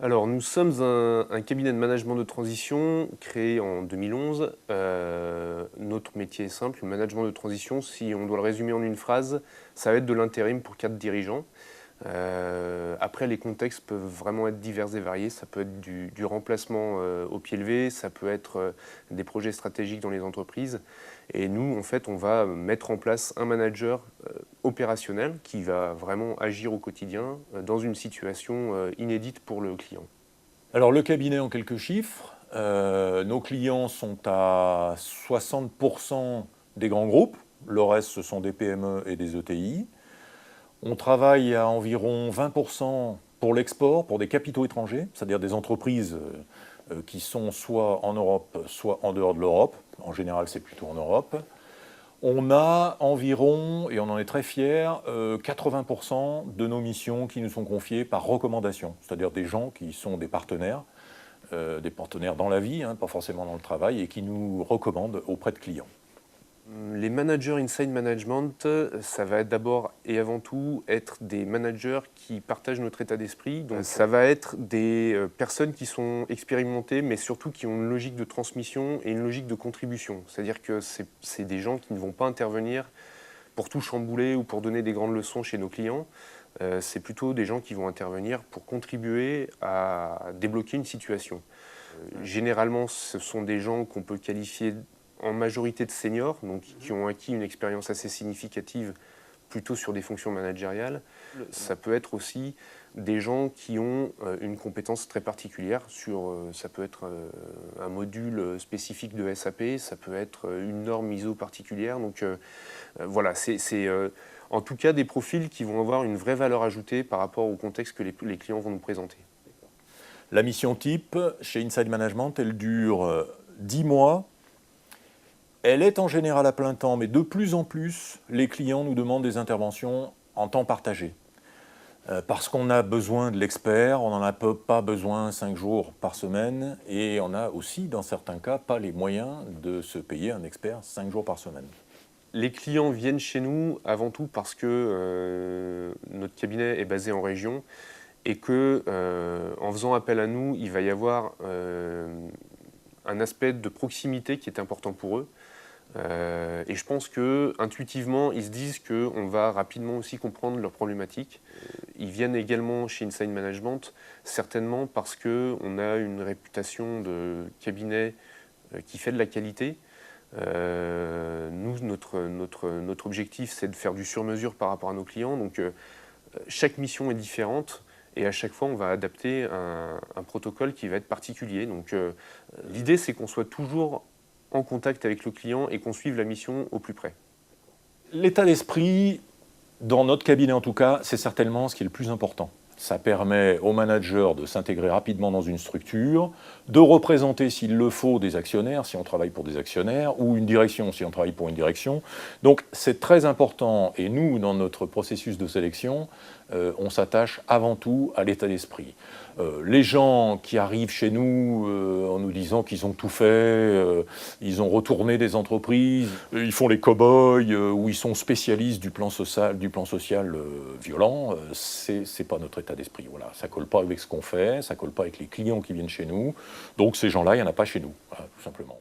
Alors, nous sommes un cabinet de management de transition créé en 2011. Notre métier est simple, le management de transition, si on doit le résumer en une phrase, ça va être de l'intérim pour 4 dirigeants. Après, les contextes peuvent vraiment être divers et variés. Ça peut être du remplacement au pied levé, ça peut être des projets stratégiques dans les entreprises. Et nous, en fait, on va mettre en place un manager opérationnel qui va vraiment agir au quotidien dans une situation inédite pour le client. Alors le cabinet en quelques chiffres, nos clients sont à 60% des grands groupes, le reste ce sont des PME et des ETI. On travaille à environ 20% pour l'export, pour des capitaux étrangers, c'est-à-dire des entreprises qui sont soit en Europe, soit en dehors de l'Europe. En général, c'est plutôt en Europe. On a environ, et on en est très fiers, 80% de nos missions qui nous sont confiées par recommandation, c'est-à-dire des gens qui sont des partenaires dans la vie, pas forcément dans le travail, et qui nous recommandent auprès de clients. Les managers inside management, ça va d'abord et avant tout être des managers qui partagent notre état d'esprit. Donc ça va être des personnes qui sont expérimentées, mais surtout qui ont une logique de transmission et une logique de contribution. C'est-à-dire que c'est des gens qui ne vont pas intervenir pour tout chambouler ou pour donner des grandes leçons chez nos clients. C'est plutôt des gens qui vont intervenir pour contribuer à débloquer une situation. Généralement, ce sont des gens qu'on peut qualifier en majorité de seniors, donc qui ont acquis une expérience assez significative plutôt sur des fonctions managériales. Ça peut être aussi des gens qui ont une compétence très particulière sur, ça peut être un module spécifique de SAP, ça peut être une norme ISO particulière. Donc voilà, c'est en tout cas des profils qui vont avoir une vraie valeur ajoutée par rapport au contexte que les clients vont nous présenter. La mission type chez Inside Management, elle dure 10 mois. Elle est en général à plein temps, mais de plus en plus, les clients nous demandent des interventions en temps partagé. Parce qu'on a besoin de l'expert, on n'en a pas besoin 5 jours par semaine, et on a aussi, dans certains cas, pas les moyens de se payer un expert 5 jours par semaine. Les clients viennent chez nous avant tout parce que notre cabinet est basé en région et que, en faisant appel à nous, il va y avoir un aspect de proximité qui est important pour eux. Et je pense qu'intuitivement, ils se disent qu'on va rapidement aussi comprendre leurs problématiques. Ils viennent également chez Inside Management, certainement parce qu'on a une réputation de cabinet qui fait de la qualité. Nous, notre objectif, c'est de faire du sur-mesure par rapport à nos clients. Donc, chaque mission est différente et à chaque fois, on va adapter un protocole qui va être particulier. Donc, l'idée, c'est qu'on soit toujours en contact avec le client et qu'on suive la mission au plus près. L'état d'esprit, dans notre cabinet en tout cas, c'est certainement ce qui est le plus important. Ça permet au manager de s'intégrer rapidement dans une structure, de représenter s'il le faut des actionnaires, si on travaille pour des actionnaires, ou une direction, si on travaille pour une direction. Donc c'est très important, et nous, dans notre processus de sélection, on s'attache avant tout à l'état d'esprit. Les gens qui arrivent chez nous en nous disant qu'ils ont tout fait, ils ont retourné des entreprises, ils font les cow-boys, ou ils sont spécialistes du plan social violent, c'est pas notre état d'esprit. Voilà. Ça colle pas avec ce qu'on fait, ça colle pas avec les clients qui viennent chez nous. Donc ces gens-là, il n'y en a pas chez nous, voilà, tout simplement.